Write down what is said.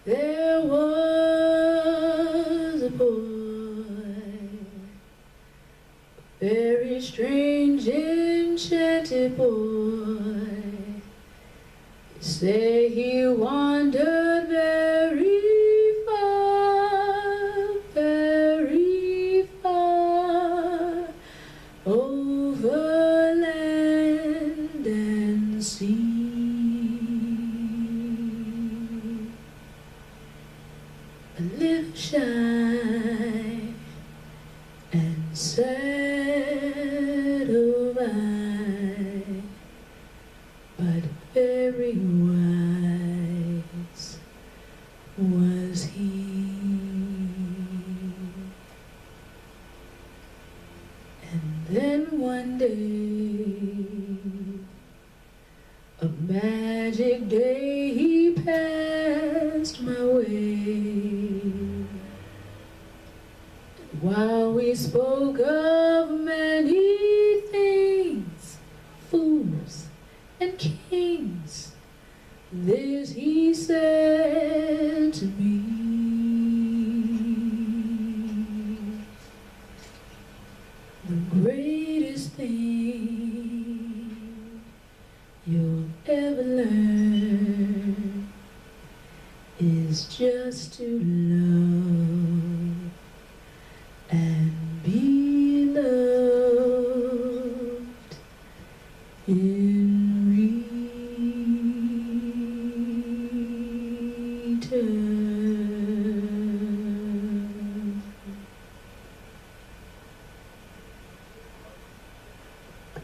There was a boy, a very strange, enchanted boy. They say he wandered very far, over land and sea. A little shy and sad of eye, but very wise was he. And then one day, a magic day, he passed my way. While we spoke of many things, fools and kings, this he said to me: the greatest thing you'll ever learn is just to love and be loved.